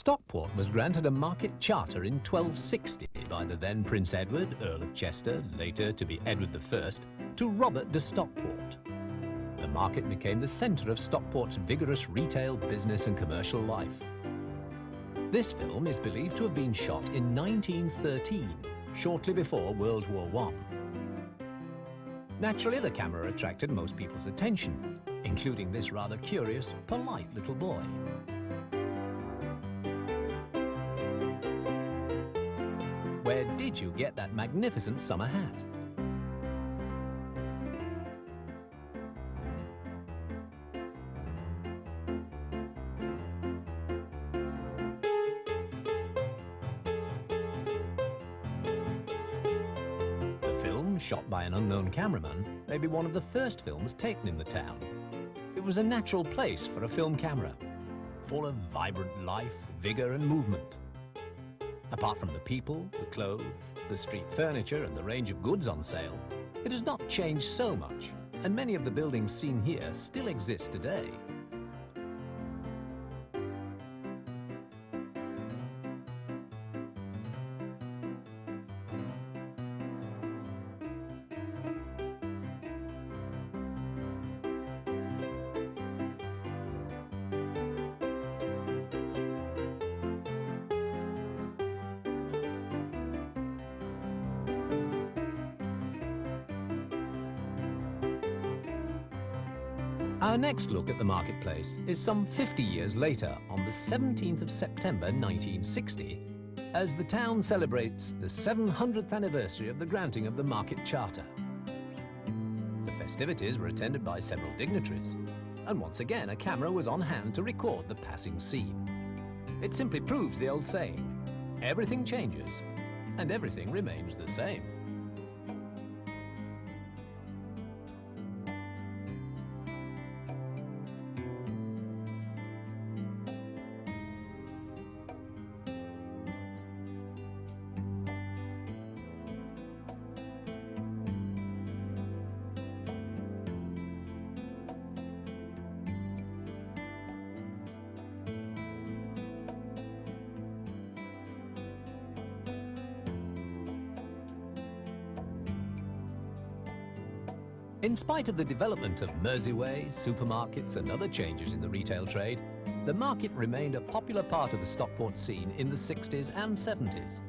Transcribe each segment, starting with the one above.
Stockport was granted a market charter in 1260 by the then Prince Edward, Earl of Chester, later to be Edward I, to Robert de Stockport. The market became the centre of Stockport's vigorous retail, business and commercial life. This film is believed to have been shot in 1913, shortly before World War I. Naturally, the camera attracted most people's attention, including this rather curious, polite little boy. Where did you get that magnificent summer hat? The film, shot by an unknown cameraman, may be one of the first films taken in the town. It was a natural place for a film camera, full of vibrant life, vigour and movement. Apart from the people, the clothes, the street furniture and the range of goods on sale, it has not changed so much, and many of the buildings seen here still exist today. Our next look at the marketplace is some 50 years later, on the 17th of September 1960, as the town celebrates the 700th anniversary of the granting of the market charter. The festivities were attended by several dignitaries, and once again a camera was on hand to record the passing scene. It simply proves the old saying, everything changes and everything remains the same. In spite of the development of Mersey-way, supermarkets and other changes in the retail trade, the market remained a popular part of the Stockport scene in the 60s and 70s.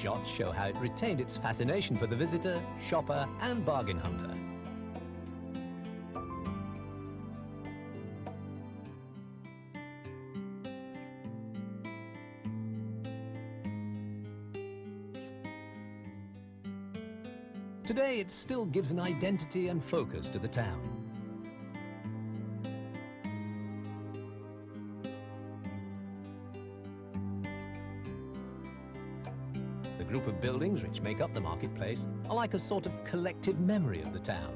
Shots show how it retained its fascination for the visitor, shopper and bargain hunter. Today it still gives an identity and focus to the town. The group of buildings which make up the marketplace are like a sort of collective memory of the town.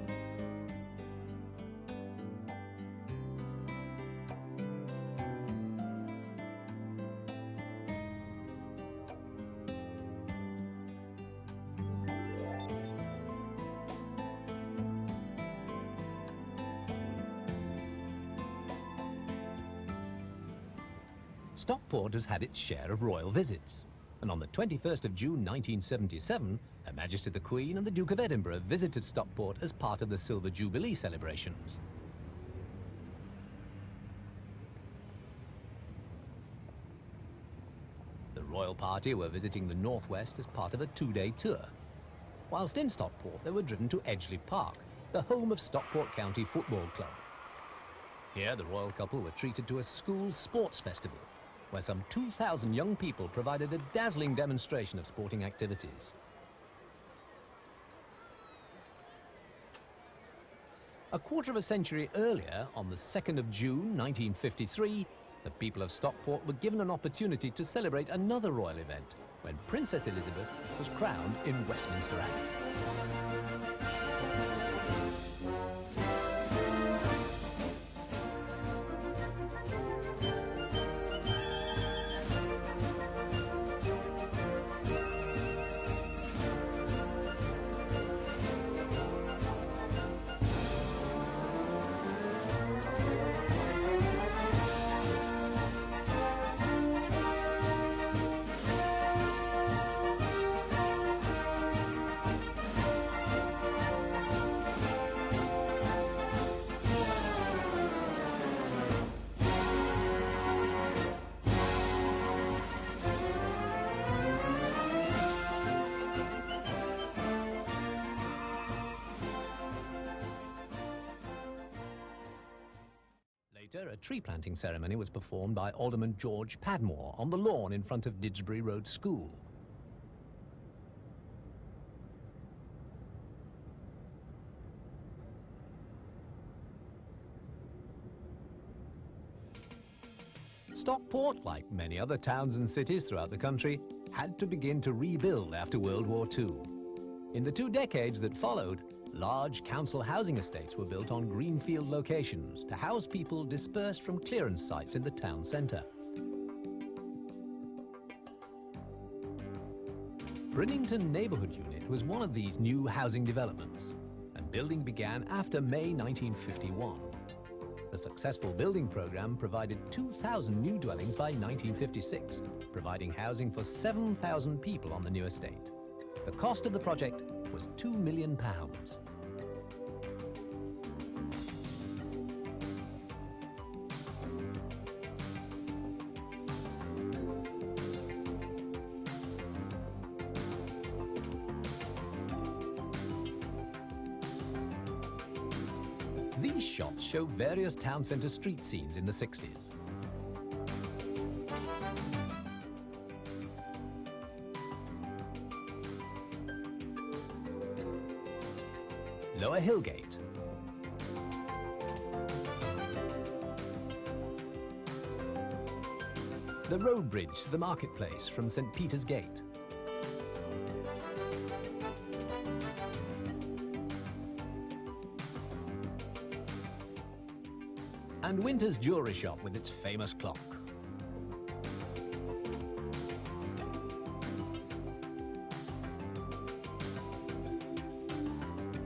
Stockport has had its share of royal visits. And on the 21st of June 1977, Her Majesty the Queen and the Duke of Edinburgh visited Stockport as part of the Silver Jubilee celebrations. The royal party were visiting the Northwest as part of a two-day tour. Whilst in Stockport, they were driven to Edgeley Park, the home of Stockport County Football Club. Here, the royal couple were treated to a school sports festival, where some 2,000 young people provided a dazzling demonstration of sporting activities. A quarter of a century earlier, on the 2nd of June 1953, the people of Stockport were given an opportunity to celebrate another royal event when Princess Elizabeth was crowned in Westminster Abbey. Later, a tree planting ceremony was performed by Alderman George Padmore on the lawn in front of Didsbury Road School. Stockport, like many other towns and cities throughout the country, had to begin to rebuild after World War II. In the 2 decades that followed, large council housing estates were built on greenfield locations to house people dispersed from clearance sites in the town centre. Brinnington Neighbourhood Unit was one of these new housing developments, and building began after May 1951. The successful building programme provided 2,000 new dwellings by 1956, providing housing for 7,000 people on the new estate. The cost of the project was £2 million. These shots show various town centre street scenes in the 60s. Lower Hillgate, the road bridge to the marketplace from St. Peter's Gate, and Winter's jewellery shop with its famous clock.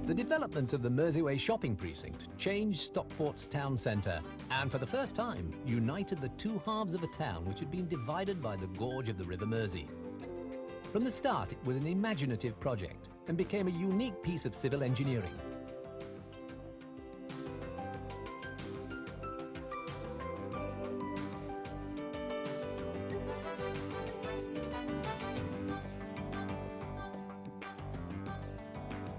The development of the Mersey shopping precinct changed Stockport's town centre and for the first time united the two halves of a town which had been divided by the gorge of the River Mersey. From the start, it was an imaginative project and became a unique piece of civil engineering.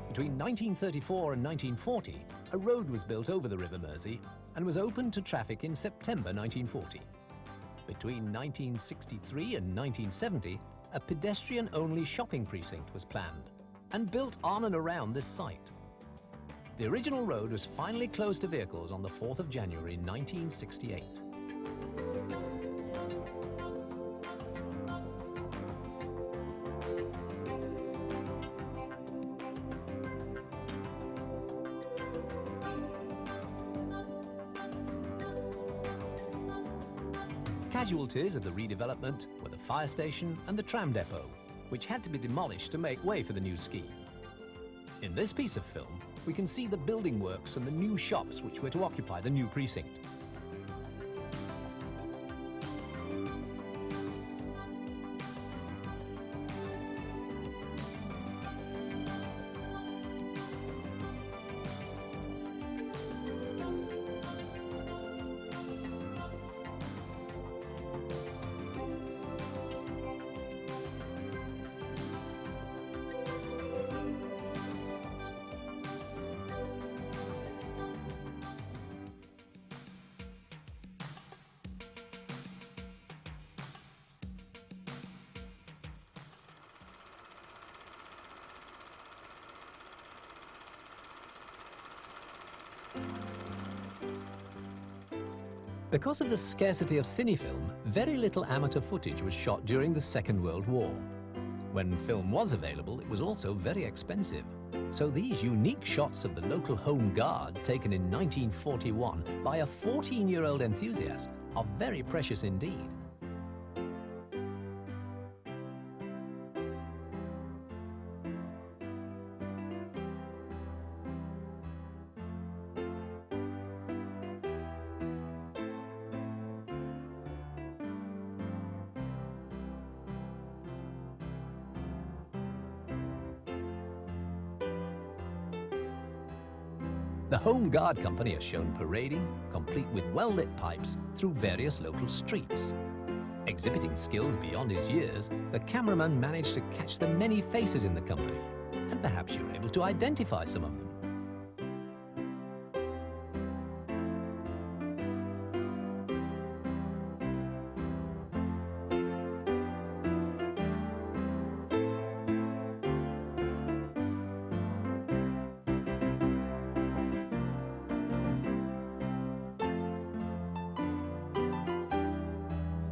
Between 1934 and 1940, a road was built over the River Mersey and was opened to traffic in September 1940. Between 1963 and 1970, a pedestrian-only shopping precinct was planned and built on and around this site. The original road was finally closed to vehicles on the 4th of January 1968. Casualties of the redevelopment were the fire station and the tram depot, which had to be demolished to make way for the new scheme. In this piece of film, we can see the building works and the new shops which were to occupy the new precinct. Because of the scarcity of cinefilm, very little amateur footage was shot during the Second World War. When film was available, it was also very expensive. So these unique shots of the local Home Guard, taken in 1941 by a 14-year-old enthusiast, are very precious indeed. The Home Guard Company has shown parading, complete with well-lit pipes, through various local streets. Exhibiting skills beyond his years, the cameraman managed to catch the many faces in the company, and perhaps you're able to identify some of them.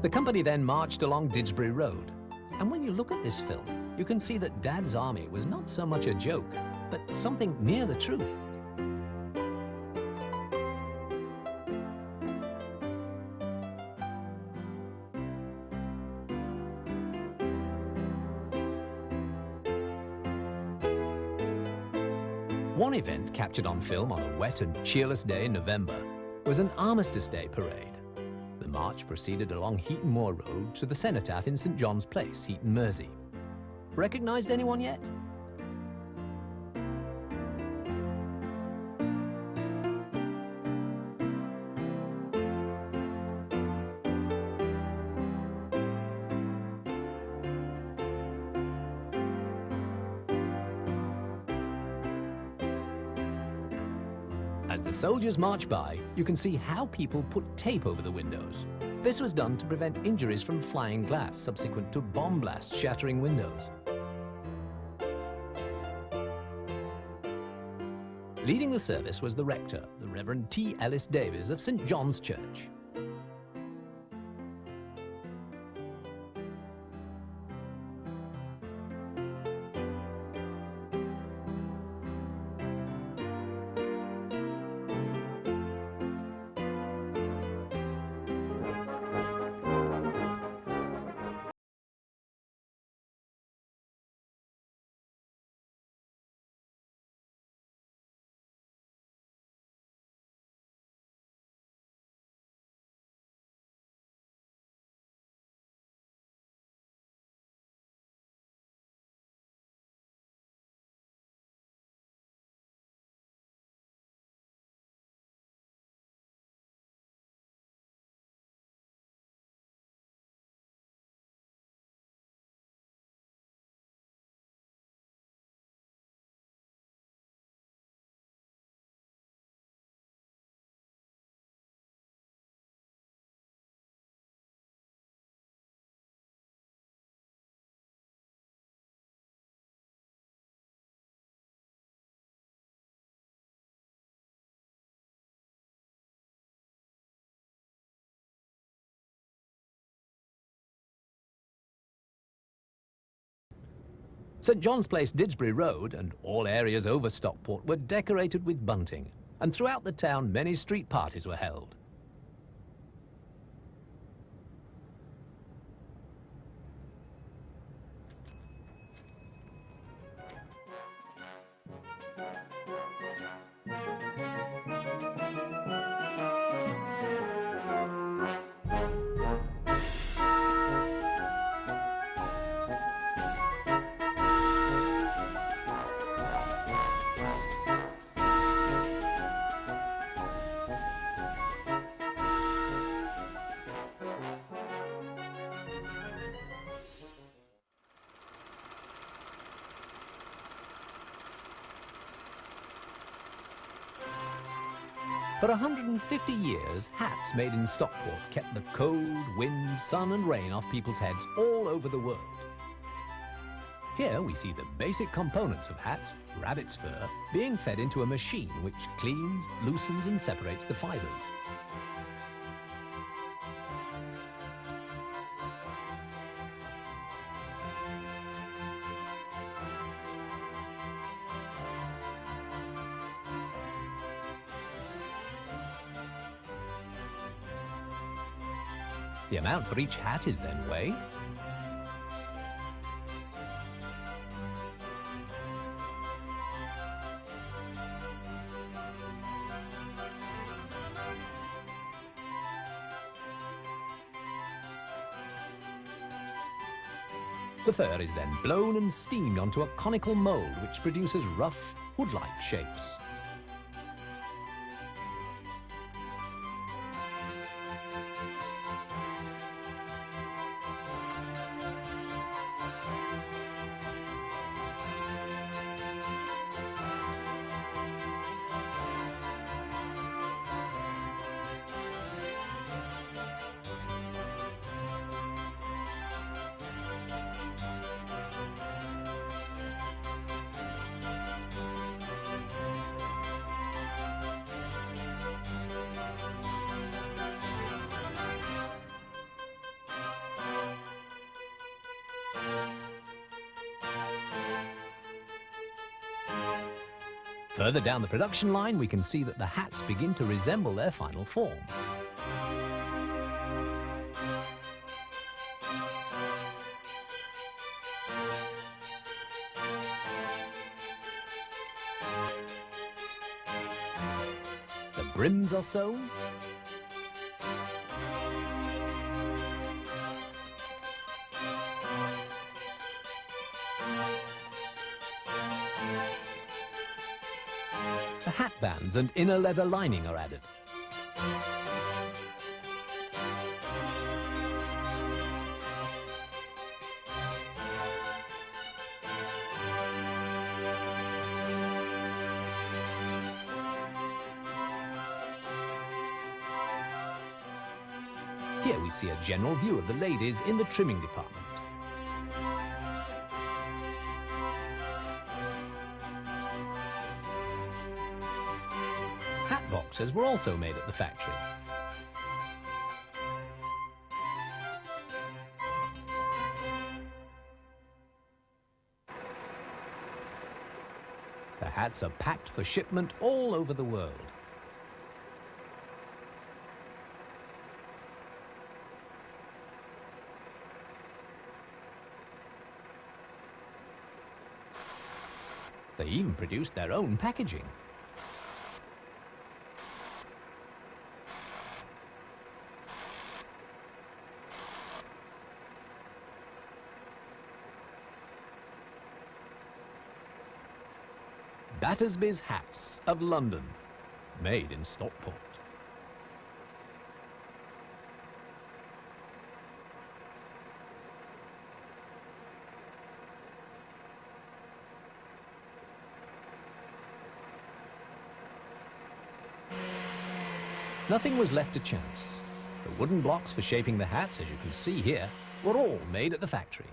The company then marched along Didsbury Road. And when you look at this film, you can see that Dad's army was not so much a joke, but something near the truth. One event captured on film on a wet and cheerless day in November was an Armistice Day parade. The march proceeded along Heaton Moor Road to the cenotaph in St John's Place, Heaton, Mersey. Recognised anyone yet? As the soldiers march by, you can see how people put tape over the windows. This was done to prevent injuries from flying glass subsequent to bomb blasts shattering windows. Leading the service was the rector, the Reverend T. Ellis Davies of St John's Church. St John's Place, Didsbury Road, and all areas over Stockport were decorated with bunting, and throughout the town many street parties were held. For 150 years, hats made in Stockport kept the cold, wind, sun and rain off people's heads all over the world. Here we see the basic components of hats, rabbit's fur, being fed into a machine which cleans, loosens and separates the fibres. The amount for each hat is then weighed. The fur is then blown and steamed onto a conical mould which produces rough, hood-like shapes. Further down the production line, we can see that the hats begin to resemble their final form. The brims are sewn. The hat bands and inner leather lining are added. Here we see a general view of the ladies in the trimming department. Hat boxes were also made at the factory. The hats are packed for shipment all over the world. They even produced their own packaging. Battersby's Hats of London, made in Stockport. Nothing was left to chance. The wooden blocks for shaping the hats, as you can see here, were all made at the factory.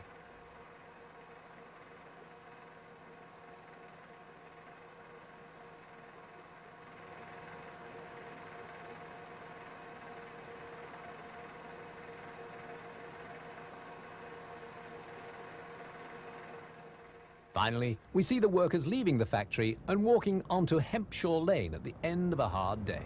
Finally, we see the workers leaving the factory and walking onto Hempshire Lane at the end of a hard day.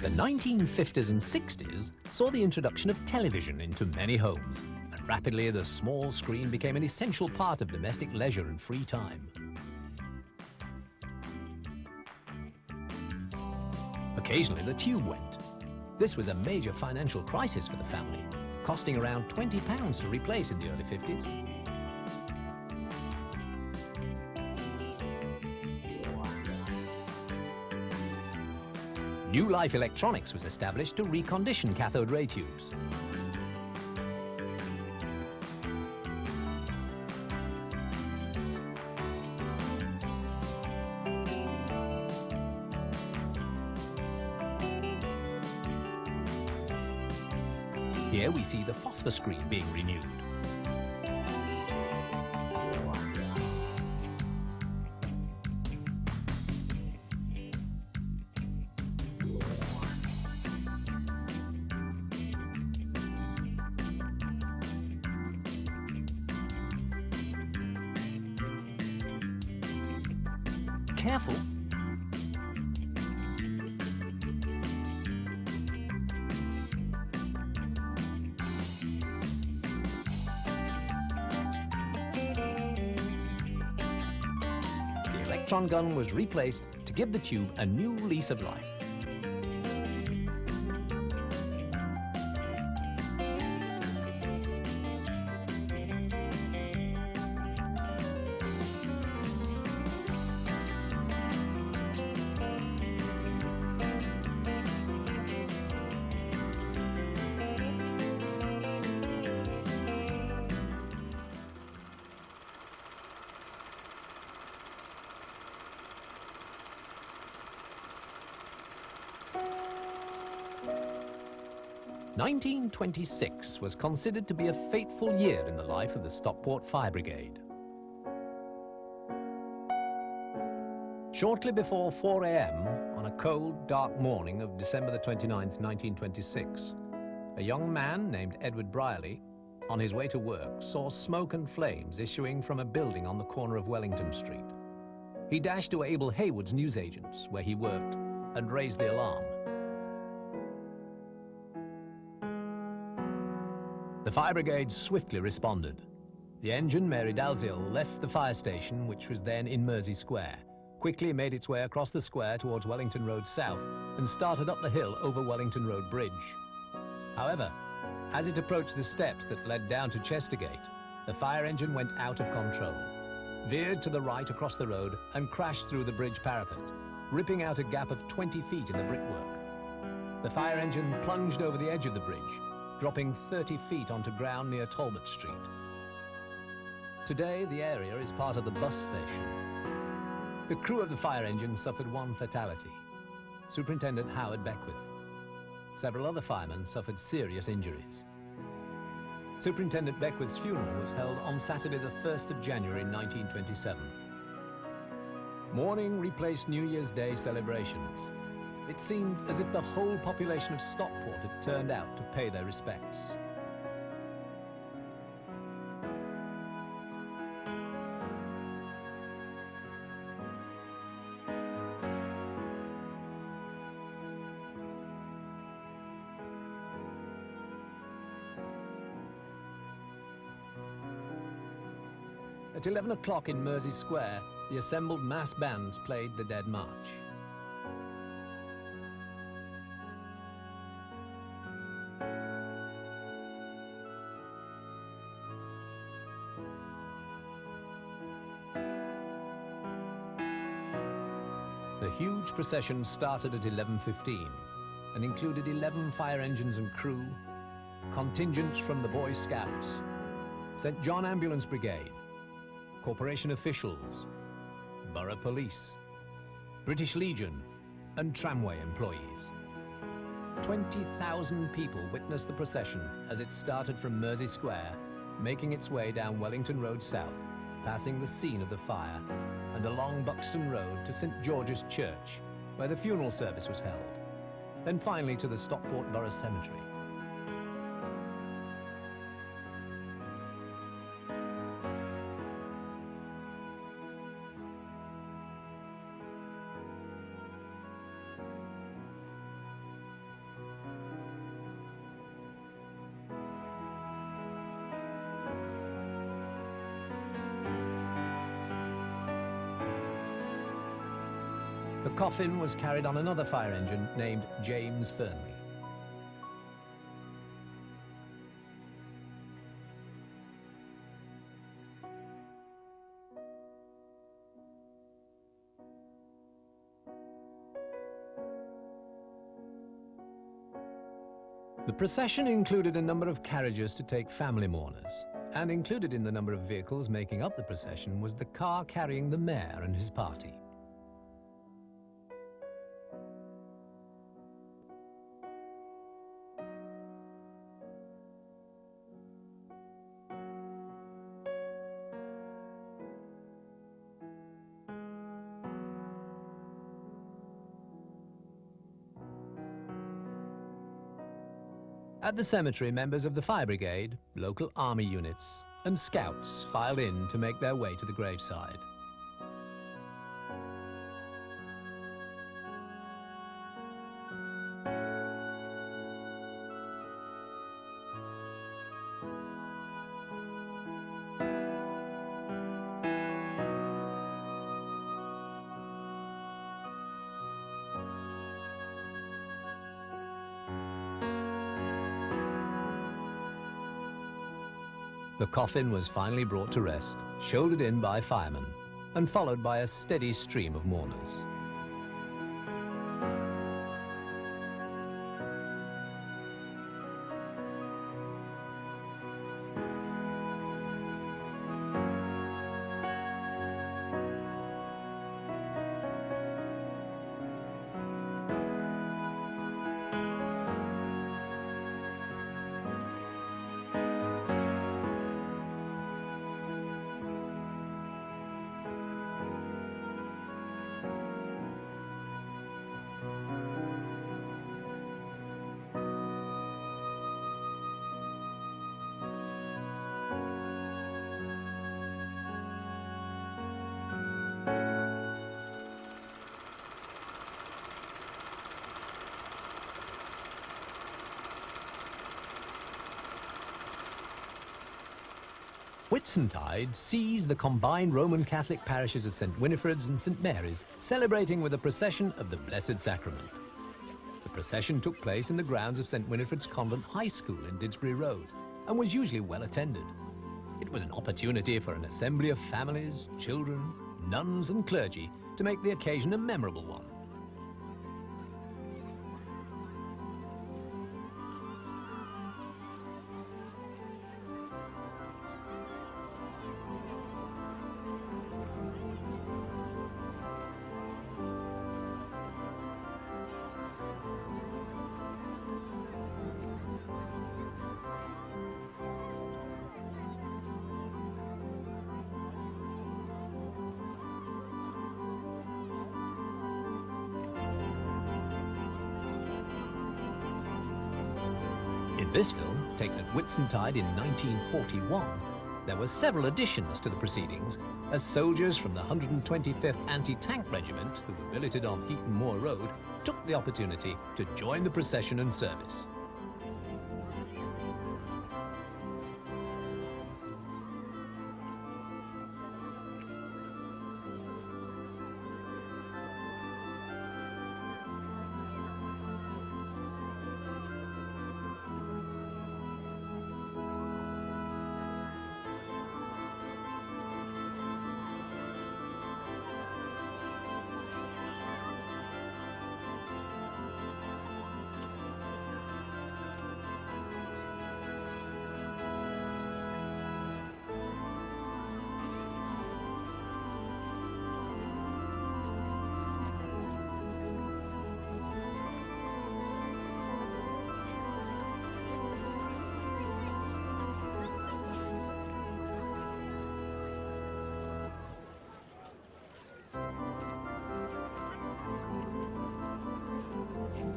The 1950s and 60s saw the introduction of television into many homes, and rapidly the small screen became an essential part of domestic leisure and free time. Occasionally the tube went. This was a major financial crisis for the family, costing around £20 to replace in the early 50s. New Life Electronics was established to recondition cathode ray tubes. Here we see the phosphor screen being renewed. Careful. The electron gun was replaced to give the tube a new lease of life. 1926 was considered to be a fateful year in the life of the Stockport Fire Brigade. Shortly before 4 a.m. on a cold, dark morning of December the 29th, 1926, a young man named Edward Brierley, on his way to work, saw smoke and flames issuing from a building on the corner of Wellington Street. He dashed to Abel Haywood's newsagents, where he worked, and raised the alarm. The fire brigade swiftly responded. The engine, Mary Dalziel, left the fire station, which was then in Mersey Square, quickly made its way across the square towards Wellington Road South and started up the hill over Wellington Road Bridge. However, as it approached the steps that led down to Chestergate, the fire engine went out of control, veered to the right across the road and crashed through the bridge parapet, ripping out a gap of 20 feet in the brickwork. The fire engine plunged over the edge of the bridge, dropping 30 feet onto ground near Talbot Street. Today, the area is part of the bus station. The crew of the fire engine suffered one fatality: Superintendent Howard Beckwith. Several other firemen suffered serious injuries. Superintendent Beckwith's funeral was held on Saturday the 1st of January 1927. Mourning replaced New Year's Day celebrations. It seemed as if the whole population of Stockport had turned out to pay their respects. At 11 o'clock in Mersey Square, the assembled mass bands played the Dead March. The huge procession started at 11:15 and included 11 fire engines and crew, contingents from the Boy Scouts, St. John Ambulance Brigade, corporation officials, borough police, British Legion, and tramway employees. 20,000 people witnessed the procession as it started from Mersey Square, making its way down Wellington Road South, passing the scene of the fire, and along Buxton Road to St. George's Church, where the funeral service was held, then finally to the Stockport Borough Cemetery. The coffin was carried on another fire engine named James Fernley. The procession included a number of carriages to take family mourners, and included in the number of vehicles making up the procession was the car carrying the mayor and his party. At the cemetery, members of the fire brigade, local army units, and scouts filed in to make their way to the graveside. The coffin was finally brought to rest, shouldered in by firemen, and followed by a steady stream of mourners. Whitsuntide sees the combined Roman Catholic parishes of St. Winifred's and St. Mary's celebrating with a procession of the Blessed Sacrament. The procession took place in the grounds of St. Winifred's Convent High School in Didsbury Road and was usually well attended. It was an opportunity for an assembly of families, children, nuns and clergy to make the occasion a memorable one. In this film, taken at Whitsuntide in 1941, there were several additions to the proceedings as soldiers from the 125th Anti-Tank Regiment, who were billeted on Heaton Moor Road, took the opportunity to join the procession and service.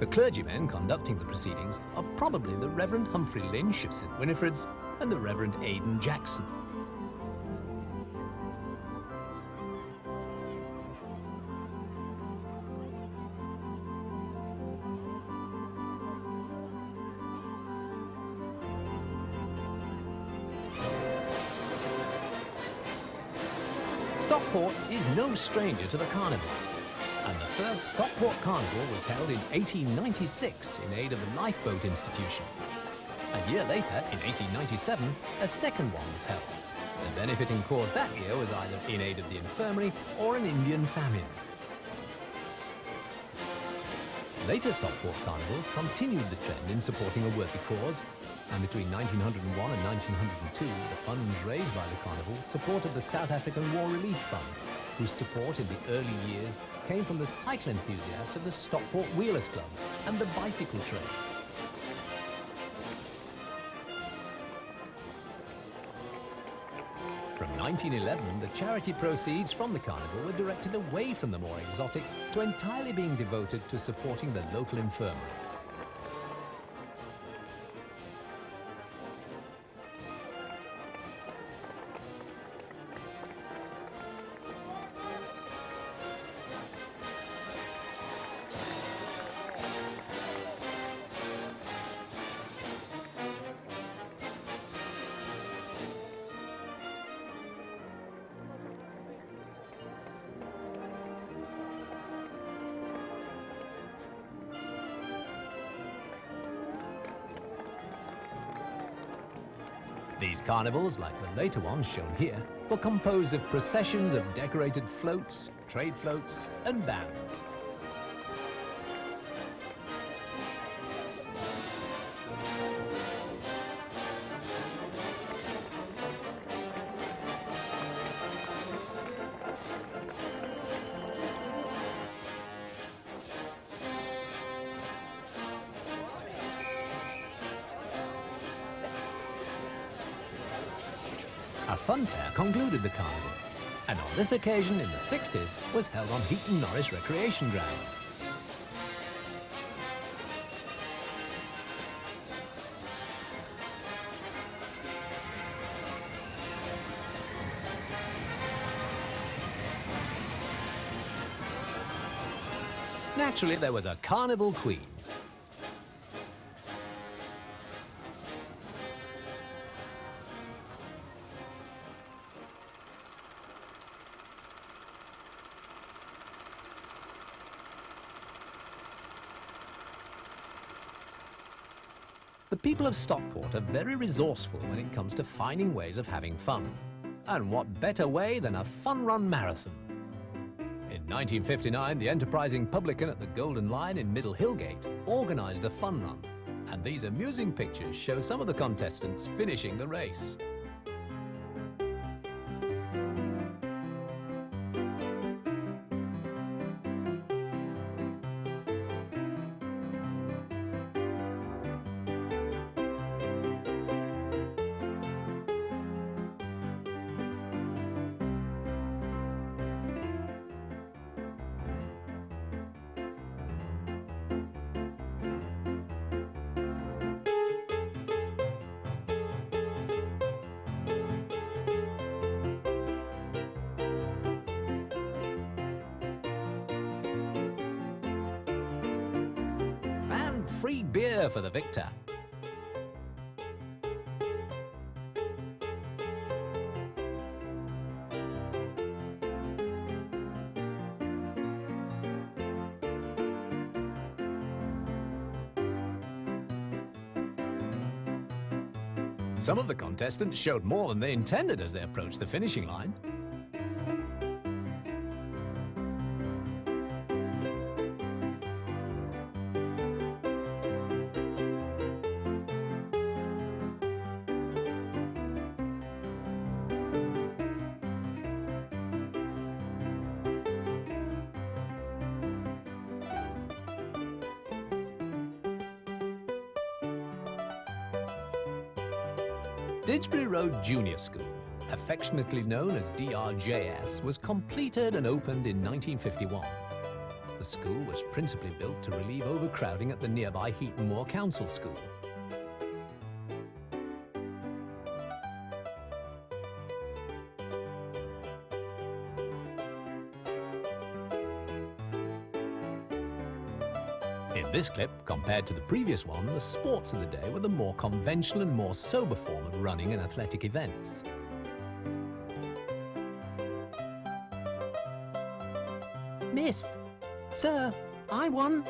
The clergymen conducting the proceedings are probably the Reverend Humphrey Lynch of St. Winifred's and the Reverend Aidan Jackson. Stockport is no stranger to the carnival, and the first Stockport Carnival was held in 1896 in aid of the Lifeboat Institution. A year later, in 1897, a second one was held. The benefiting cause that year was either in aid of the infirmary or an Indian famine. Later Stockport carnivals continued the trend in supporting a worthy cause, and between 1901 and 1902, the funds raised by the carnival supported the South African War Relief Fund, whose support in the early years came from the cycle enthusiasts of the Stockport Wheelers Club and the bicycle trade. From 1911, the charity proceeds from the carnival were directed away from the more exotic to entirely being devoted to supporting the local infirmary. These carnivals, like the later ones shown here, were composed of processions of decorated floats, trade floats, and bands. A fun fair concluded the carnival, and on this occasion in the 60s was held on Heaton Norris Recreation Ground. Naturally, there was a carnival queen. The people of Stockport are very resourceful when it comes to finding ways of having fun. And what better way than a fun-run marathon? In 1959, the enterprising publican at the Golden Lion in Middle Hillgate organised a fun run, and these amusing pictures show some of the contestants finishing the race. And free beer for the victor. Some of the contestants showed more than they intended as they approached the finishing line. Didsbury Road Junior School, affectionately known as DRJS, was completed and opened in 1951. The school was principally built to relieve overcrowding at the nearby Heaton Moor Council School. In this clip, compared to the previous one, the sports of the day were the more conventional and more sober form of running and athletic events. Miss, sir, I won.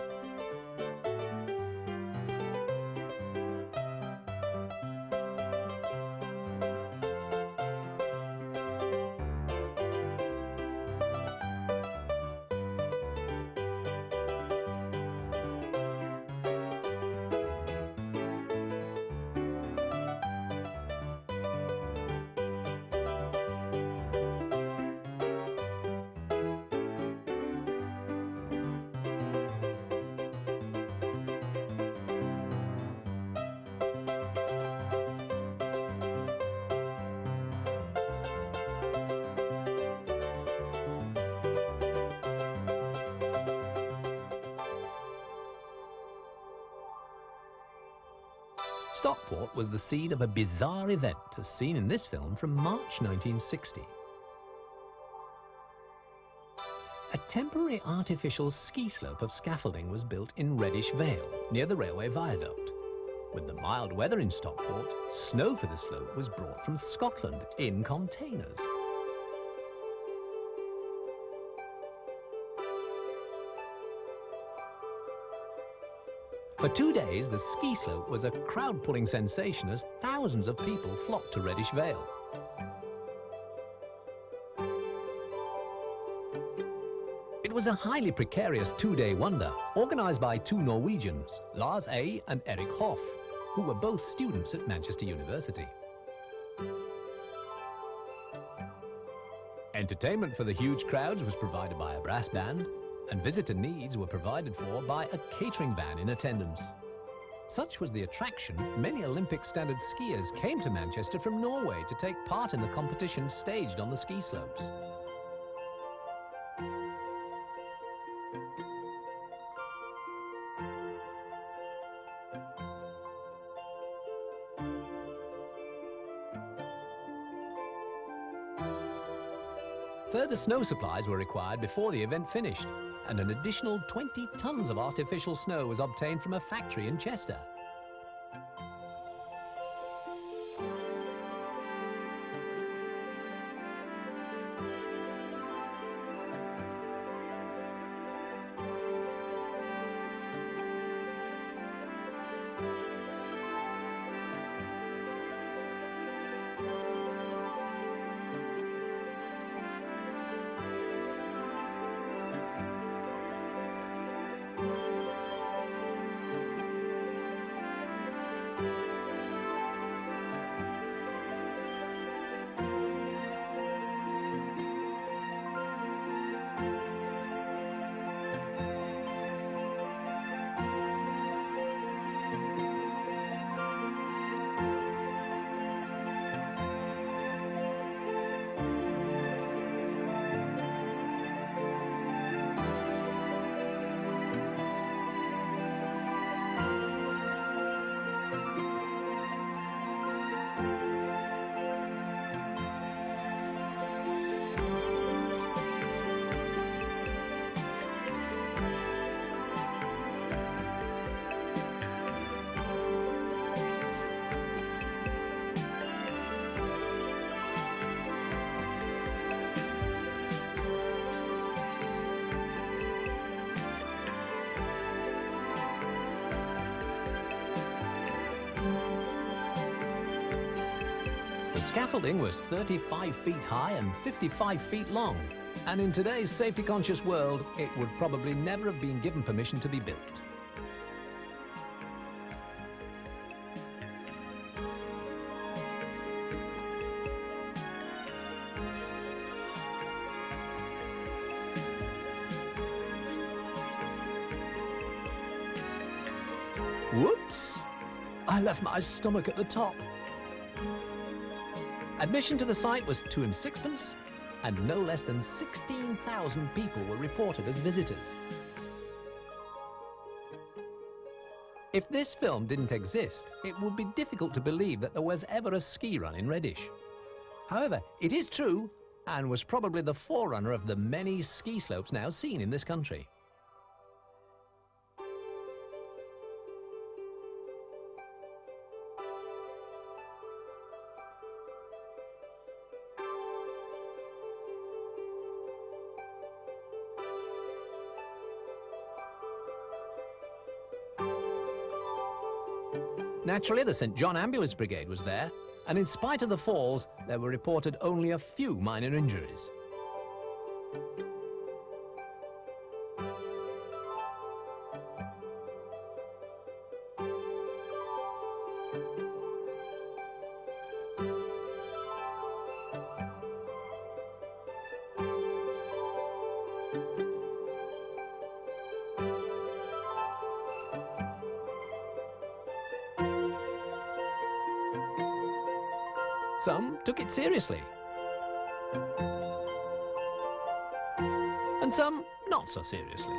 Stockport was the scene of a bizarre event as seen in this film from March 1960. A temporary artificial ski slope of scaffolding was built in Reddish Vale, near the railway viaduct. With the mild weather in Stockport, snow for the slope was brought from Scotland in containers. For 2 days, the ski slope was a crowd-pulling sensation as thousands of people flocked to Reddish Vale. It was a highly precarious 2-day wonder, organised by two Norwegians, Lars A. and Erik Hoff, who were both students at Manchester University. Entertainment for the huge crowds was provided by a brass band, and visitor needs were provided for by a catering van in attendance. Such was the attraction, many Olympic standard skiers came to Manchester from Norway to take part in the competition staged on the ski slopes. Further snow supplies were required before the event finished, and an additional 20 tons of artificial snow was obtained from a factory in Chester. scaffolding was 35 feet high and 55 feet long, and in today's safety-conscious world, it would probably never have been given permission to be built. Whoops! I left my stomach at the top. Admission to the site was 2 and sixpence, and no less than 16,000 people were reported as visitors. If this film didn't exist, it would be difficult to believe that there was ever a ski run in Reddish. However, it is true, and was probably the forerunner of the many ski slopes now seen in this country. Naturally, the St. John Ambulance Brigade was there, and in spite of the falls, there were reported only a few minor injuries. Some took it seriously, and some not so seriously.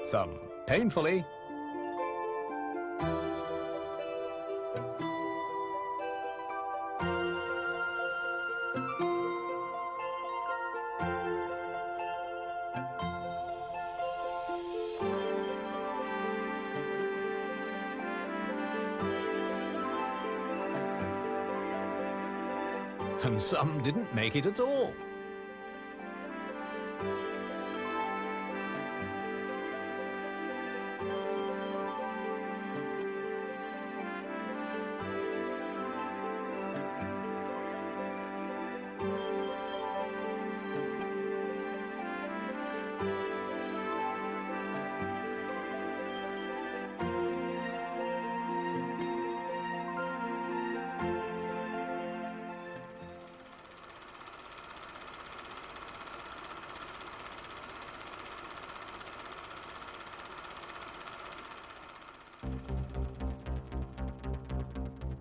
Some painfully, and some didn't make it at all.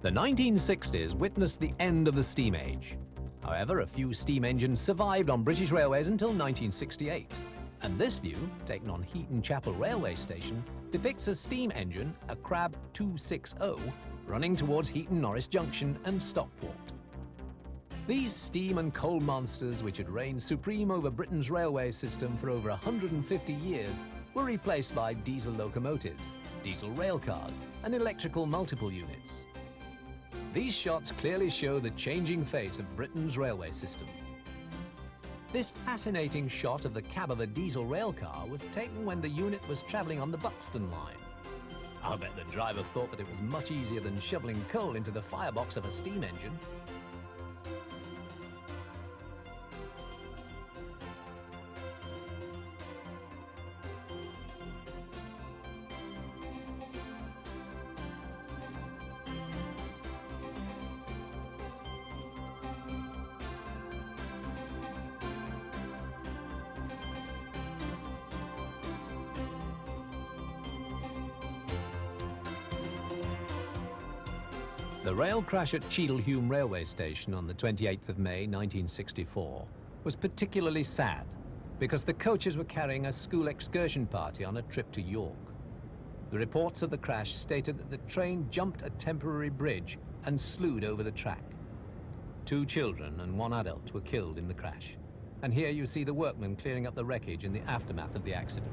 The 1960s witnessed the end of the steam age. However, a few steam engines survived on British railways until 1968. And this view, taken on Heaton Chapel Railway Station, depicts a steam engine, a Crab 260, running towards Heaton Norris Junction and Stockport. These steam and coal monsters, which had reigned supreme over Britain's railway system for over 150 years, were replaced by diesel locomotives, diesel rail cars, and electrical multiple units. These shots clearly show the changing face of Britain's railway system. This fascinating shot of the cab of a diesel rail car was taken when the unit was travelling on the Buxton line. I'll bet the driver thought that it was much easier than shoveling coal into the firebox of a steam engine. The rail crash at Cheadlehume Railway Station on the 28th of May 1964 was particularly sad because the coaches were carrying a school excursion party on a trip to York. The reports of the crash stated that the train jumped a temporary bridge and slewed over the track. 2 children and 1 adult were killed in the crash. And here you see the workmen clearing up the wreckage in the aftermath of the accident.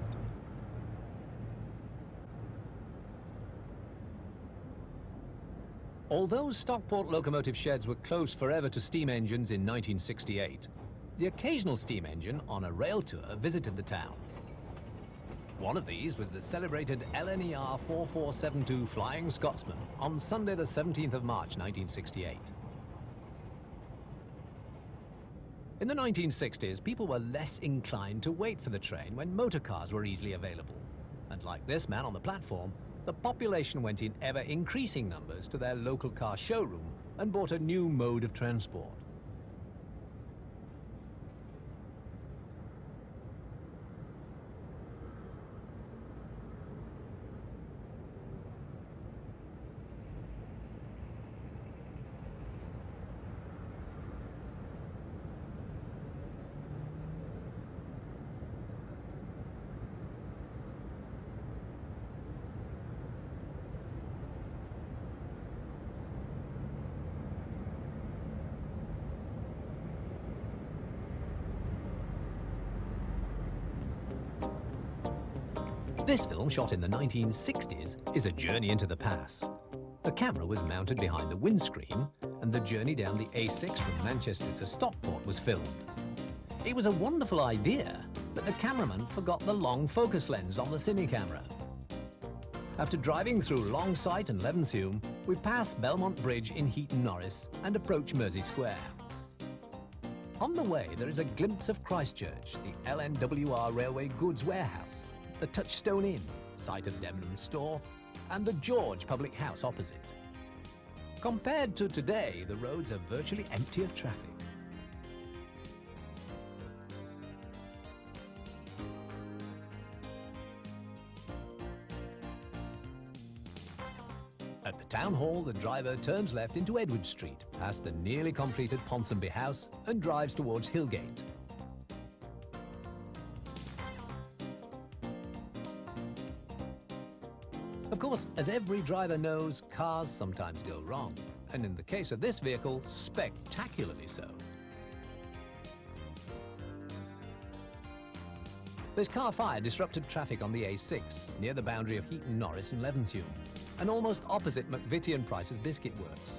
Although Stockport locomotive sheds were closed forever to steam engines in 1968, the occasional steam engine on a rail tour visited the town. One of these was the celebrated LNER 4472 Flying Scotsman on Sunday the 17th of March 1968. In the 1960s, people were less inclined to wait for the train when motor cars were easily available. And like this man on the platform, the population went in ever-increasing numbers to their local car showroom and bought a new mode of transport. This film, shot in the 1960s, is a journey into the past. The camera was mounted behind the windscreen, and the journey down the A6 from Manchester to Stockport was filmed. It was a wonderful idea, but the cameraman forgot the long focus lens on the cine camera. After driving through Longsight and Levenshulme, we pass Belmont Bridge in Heaton Norris and approach Mersey Square. On the way, there is a glimpse of Christchurch, the LNWR Railway Goods Warehouse, the Touchstone Inn, site of Debenham Store, and the George Public House opposite. Compared to today, the roads are virtually empty of traffic. At the town hall, the driver turns left into Edward Street, past the nearly completed Ponsonby House, and drives towards Hillgate. Of course, as every driver knows, cars sometimes go wrong, and in the case of this vehicle, spectacularly so. This car fire disrupted traffic on the A6, near the boundary of Heaton Norris and Levenshulme, and almost opposite McVitie and Price's Biscuit Works.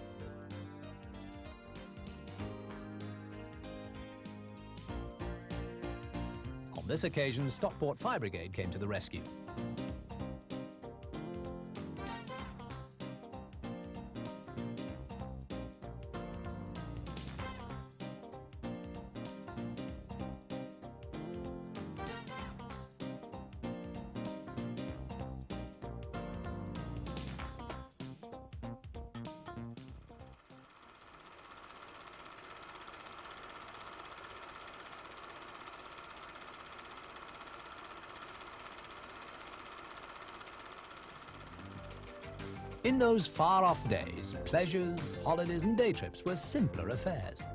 On this occasion, Stockport Fire Brigade came to the rescue. In those far-off days, pleasures, holidays and day trips were simpler affairs.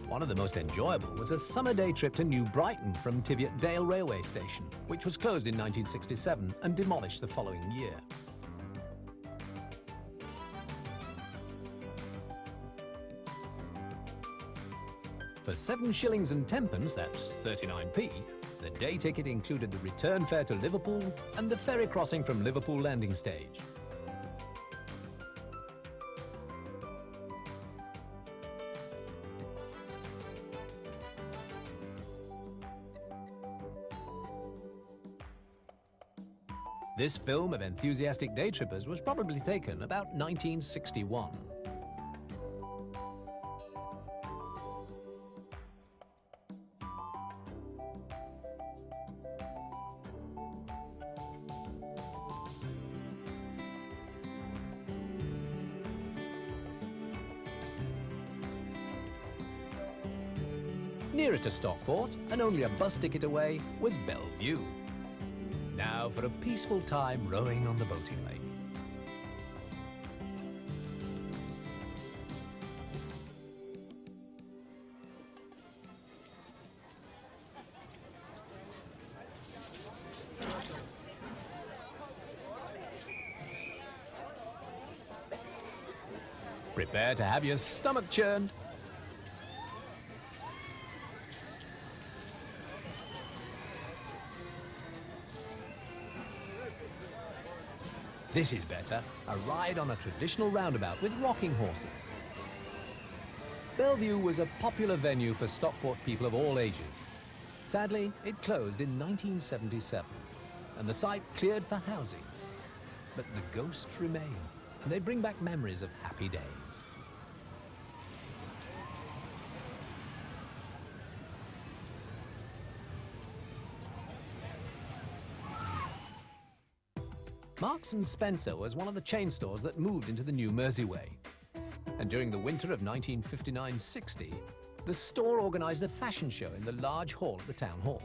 One of the most enjoyable was a summer day trip to New Brighton from Tiviot Dale Railway Station, which was closed in 1967 and demolished the following year. For 7 shillings and 10pence, that's 39p, the day ticket included the return fare to Liverpool and the ferry crossing from Liverpool landing stage. This film of enthusiastic day trippers was probably taken about 1961. Nearer to Stockport, and only a bus ticket away, was Bellevue. Now for a peaceful time rowing on the boating lake. Prepare to have your stomach churned. This is better, a ride on a traditional roundabout with rocking horses. Bellevue was a popular venue for Stockport people of all ages. Sadly, it closed in 1977. and the site cleared for housing. But the ghosts remain, and they bring back memories of happy days. Marks and Spencer was one of the chain stores that moved into the new Mersey-way. And during the winter of 1959-60, the store organized a fashion show in the large hall at the town hall.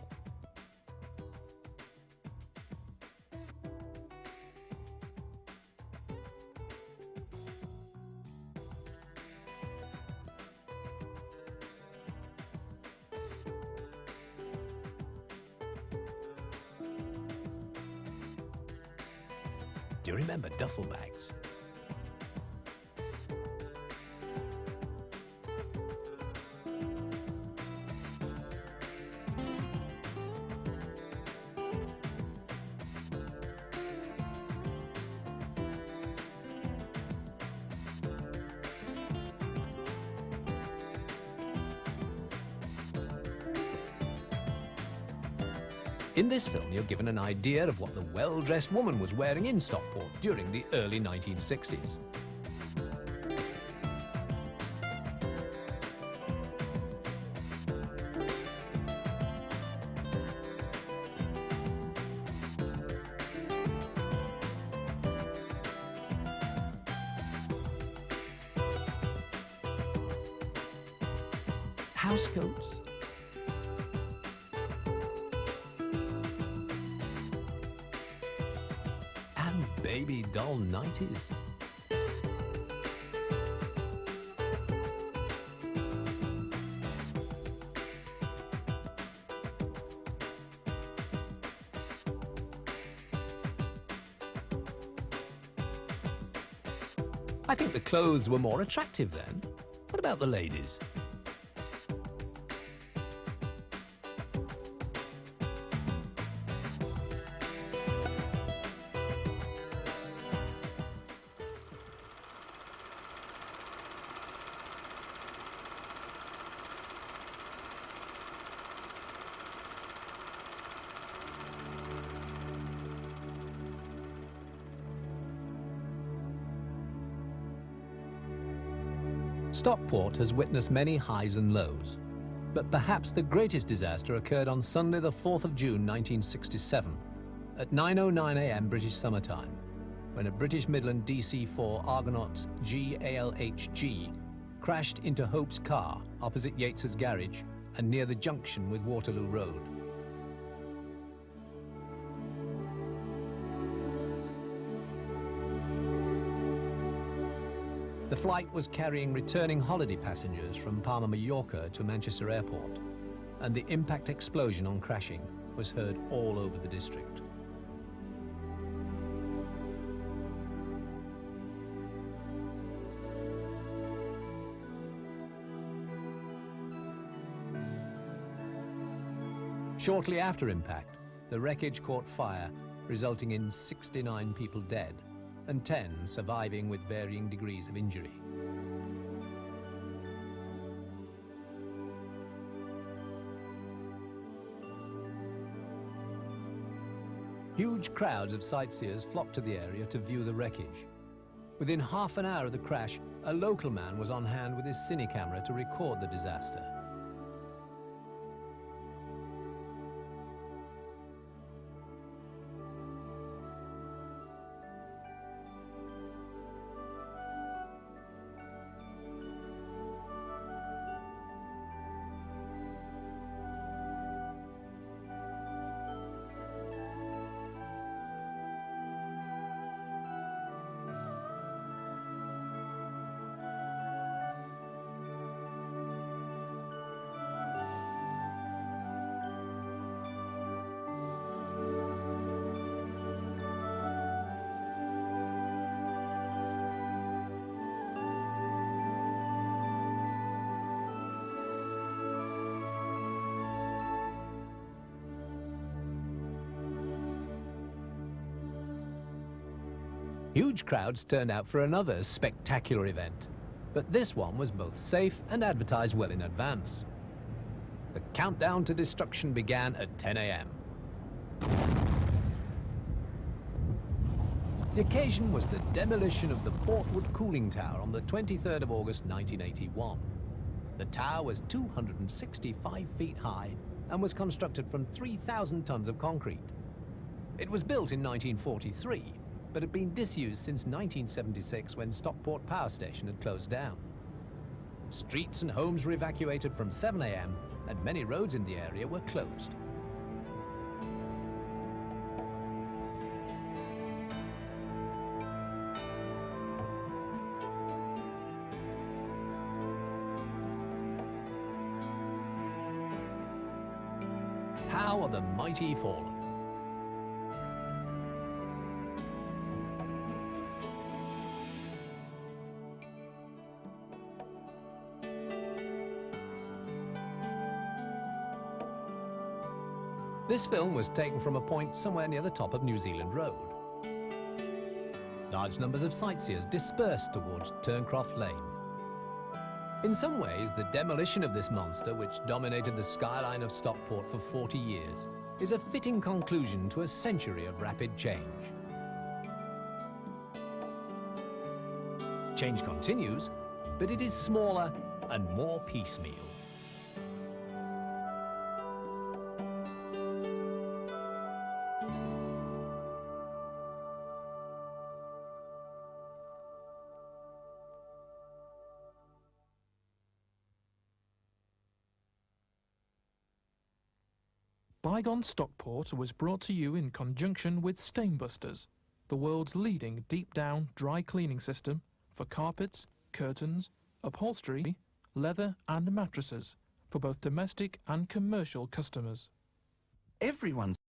Do you remember duffel bags? In this film, you're given an idea of what the well-dressed woman was wearing in Stockport during the early 1960s. Housecoats, and baby doll nighties. I think the clothes were more attractive then. What about the ladies? Stockport has witnessed many highs and lows, but perhaps the greatest disaster occurred on Sunday the 4th of June 1967 at 9:09 a.m. British Summer Time, when a British Midland DC-4 Argonaut GALHG crashed into Hope's car opposite Yates's garage and near the junction with Waterloo Road. The flight was carrying returning holiday passengers from Palma, Mallorca to Manchester Airport, and the impact explosion on crashing was heard all over the district. Shortly after impact, the wreckage caught fire, resulting in 69 people dead and 10 surviving with varying degrees of injury. Huge crowds of sightseers flocked to the area to view the wreckage. Within half an hour of the crash, a local man was on hand with his cine camera to record the disaster. Huge crowds turned out for another spectacular event, but this one was both safe and advertised well in advance. The countdown to destruction began at 10 a.m. The occasion was the demolition of the Portwood Cooling Tower on the 23rd of August 1981. The tower was 265 feet high and was constructed from 3,000 tons of concrete. It was built in 1943, but had been disused since 1976 when Stockport Power Station had closed down. Streets and homes were evacuated from 7 a.m. and many roads in the area were closed. How are the mighty fallen? This film was taken from a point somewhere near the top of New Zealand Road. Large numbers of sightseers dispersed towards Turncroft Lane. In some ways, the demolition of this monster, which dominated the skyline of Stockport for 40 years, is a fitting conclusion to a century of rapid change. Change continues, but it is smaller and more piecemeal. Bygone Stockport was brought to you in conjunction with Stainbusters, the world's leading deep-down dry cleaning system for carpets, curtains, upholstery, leather and mattresses for both domestic and commercial customers. Everyone's